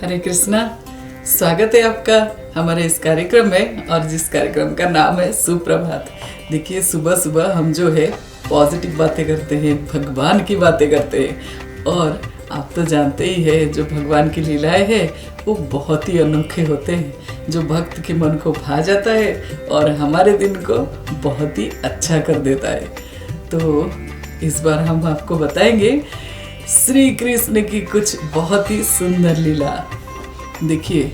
हरे कृष्णा। स्वागत है आपका हमारे इस कार्यक्रम में, और जिस कार्यक्रम का नाम है सुप्रभात। देखिए, सुबह सुबह हम जो है पॉजिटिव बातें करते हैं, भगवान की बातें करते हैं। और आप तो जानते ही है, जो भगवान की लीलाएं हैं वो बहुत ही अनोखे होते हैं, जो भक्त के मन को भा जाता है और हमारे दिन को बहुत ही अच्छा कर देता है। तो इस बार हम आपको बताएंगे श्री कृष्ण की कुछ बहुत ही सुंदर लीला। देखिए,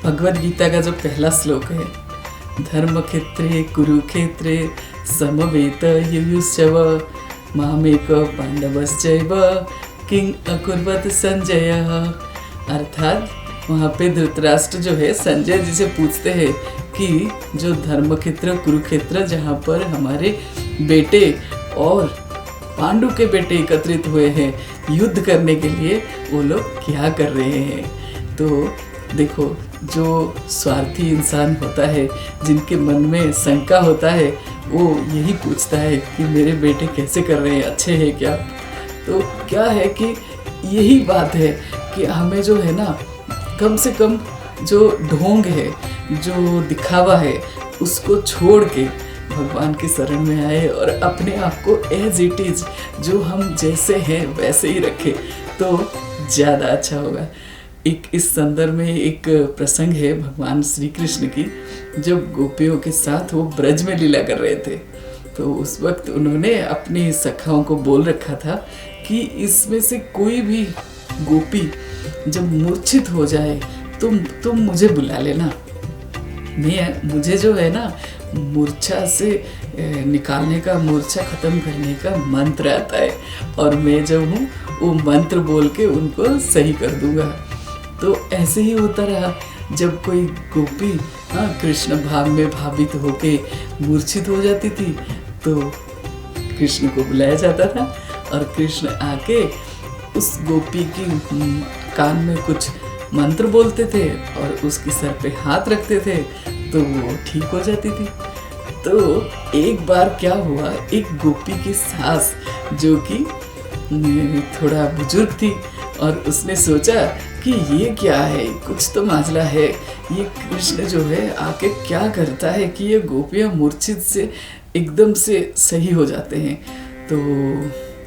भगवद गीता का जो पहला श्लोक है, धर्म क्षेत्रे कुरुक्षेत्रे समवेत युयुश्चव मामेक पांडवश्चैव किंग अकुर्वत संजय। अर्थात वहाँ पे धृतराष्ट्र जो है संजय जी से पूछते हैं कि जो धर्म क्षेत्र कुरुक्षेत्र, जहाँ पर हमारे बेटे और पांडु के बेटे एकत्रित हुए हैं युद्ध करने के लिए, वो लोग क्या कर रहे हैं। तो देखो, जो स्वार्थी इंसान होता है, जिनके मन में शंका होता है, वो यही पूछता है कि मेरे बेटे कैसे कर रहे हैं, अच्छे हैं क्या। तो क्या है कि यही बात है कि हमें जो है ना, कम से कम जो ढोंग है, जो दिखावा है, उसको छोड़ के भगवान की शरण में आए और अपने आप को एज इट इज, जो हम जैसे हैं वैसे ही रखें, तो ज़्यादा अच्छा होगा। इस संदर्भ में एक प्रसंग है भगवान श्री कृष्ण की, जब गोपियों के साथ वो ब्रज में लीला कर रहे थे। तो उस वक्त उन्होंने अपनी सखाओं को बोल रखा था कि इसमें से कोई भी गोपी जब मूर्छित हो जाए तुम मुझे बुला लेना। मुझे जो है ना, मूर्छा से निकालने का, मूर्छा खत्म करने का मंत्र आता है, और मैं जब हूँ वो मंत्र बोल के उनको सही कर दूंगा। तो ऐसे ही होता रहा। जब कोई गोपी कृष्ण भाव में भावित होके मूर्छित हो जाती थी, तो कृष्ण को बुलाया जाता था, और कृष्ण आके उस गोपी की कान में कुछ मंत्र बोलते थे और उसके सर पे हाथ रखते थे, तो वो ठीक हो जाती थी। तो एक बार क्या हुआ, एक गोपी की सास जो कि थोड़ा बुजुर्ग थी, और उसने सोचा कि ये क्या है, कुछ तो माजला है, ये कृष्ण जो है आके क्या करता है कि ये गोपियाँ मूर्छित से एकदम से सही हो जाते हैं। तो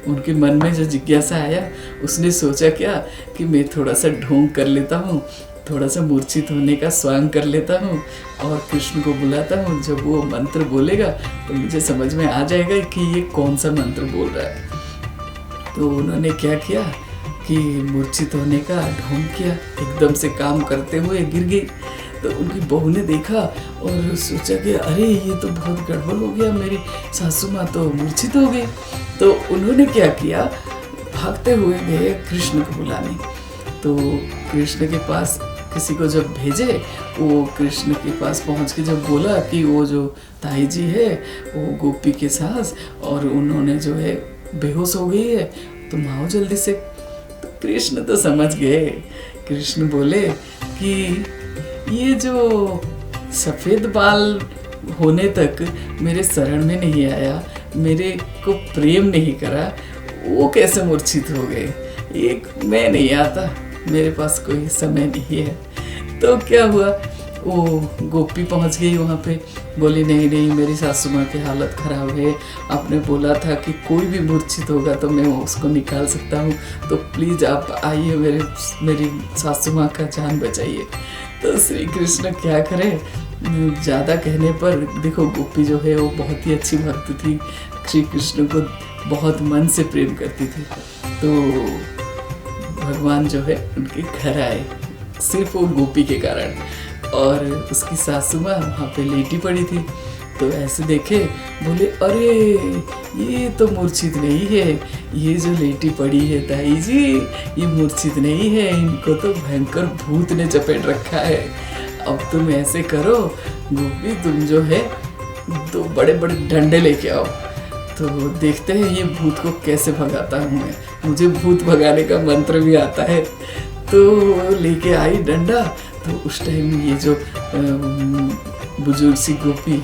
उनके मन में जो जिज्ञासा आया, उसने सोचा क्या कि मैं थोड़ा सा ढोंग कर लेता हूँ, थोड़ा सा मूर्छित होने का स्वांग कर लेता हूँ और कृष्ण को बुलाता हूँ। जब वो मंत्र बोलेगा तो मुझे समझ में आ जाएगा कि ये कौन सा मंत्र बोल रहा है। तो उन्होंने क्या किया कि मूर्छित होने का ढोंग किया, एकदम से काम करते हुए गिर गई। तो उनकी बहू ने देखा और सोचा कि अरे ये तो बहुत गड़बड़ हो गया, मेरी सासू माँ तो मूर्छित हो गई। तो उन्होंने क्या किया, भागते हुए गए कृष्ण को बुलाने। तो कृष्ण के पास किसी को जब भेजे, वो कृष्ण के पास पहुंच के जब बोला कि वो जो ताई जी है वो गोपी के सास, और उन्होंने जो है बेहोश हो गई है, तुम आओ जल्दी से। तो कृष्ण तो समझ गए। कृष्ण बोले कि ये जो सफ़ेद बाल होने तक मेरे शरण में नहीं आया, मेरे को प्रेम नहीं करा, वो कैसे मूर्छित हो गए। एक मैं नहीं आता, मेरे पास कोई समय नहीं है। तो क्या हुआ, वो गोपी पहुंच गई वहाँ पे, बोली नहीं नहीं, मेरी सासू माँ की हालत ख़राब है, आपने बोला था कि कोई भी मूर्छित होगा तो मैं उसको निकाल सकता हूँ, तो प्लीज़ आप आइए, मेरी सासू माँ का जान बचाइए। तो श्री कृष्ण क्या करें, ज़्यादा कहने पर देखो, गोपी जो है वो बहुत ही अच्छी भक्त थी, श्री कृष्ण को बहुत मन से प्रेम करती थी। तो भगवान जो है उनके घर आए सिर्फ वो गोपी के कारण, और उसकी सासू माँ वहाँ पे लेटी पड़ी थी। तो ऐसे देखे, बोले अरे ये तो मूर्छित नहीं है, ये जो लेटी पड़ी है ताई जी, ये मूर्छित नहीं है, इनको तो भयंकर भूत ने चपेट रखा है। अब तुम ऐसे करो गोपी, तुम जो है दो बड़े बड़े डंडे लेके आओ, तो देखते हैं ये भूत को कैसे भगाता हूँ मैं, मुझे भूत भगाने का मंत्र भी आता है। तो लेके आई डंडा। तो उस टाइम ये जो बुजुर्ग सी गोपी,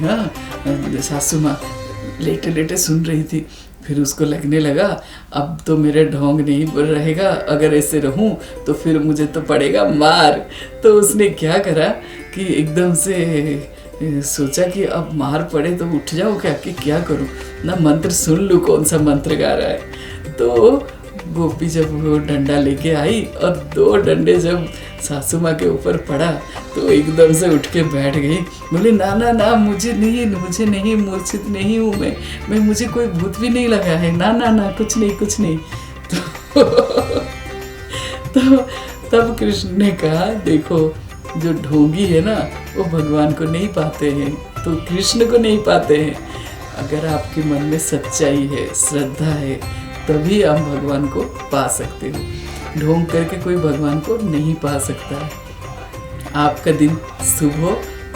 सासू माँ लेटे लेटे सुन रही थी। फिर उसको लगने लगा अब तो मेरा ढोंग नहीं रहेगा, अगर ऐसे रहूं तो फिर मुझे तो पड़ेगा मार। तो उसने क्या करा कि एकदम से सोचा कि अब मार पड़े तो उठ जाऊं क्या करूं ना, मंत्र सुन लूं कौन सा मंत्र गा रहा है। तो गोपी जब वो डंडा लेके आई और 2 डंडे जब सासू माँ के ऊपर पड़ा तो एकदम से उठ के बैठ गई, बोली ना ना ना मुझे नहीं, मूर्छित नहीं हूँ मैं, मुझे कोई भूत भी नहीं लगा है, ना ना ना कुछ नहीं। तो तब कृष्ण ने कहा देखो जो ढोंगी है ना वो भगवान को नहीं पाते हैं, तो कृष्ण को नहीं पाते हैं। अगर आपके मन में सच्चाई है, श्रद्धा है, तभी आप भगवान को पा सकते हो। ढोंग करके कोई भगवान को नहीं पा सकता। आपका दिन शुभ हो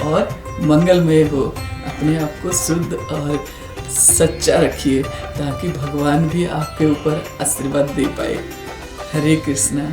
और मंगलमय हो। अपने आप को शुद्ध और सच्चा रखिए ताकि भगवान भी आपके ऊपर आशीर्वाद दे पाए। हरे कृष्णा।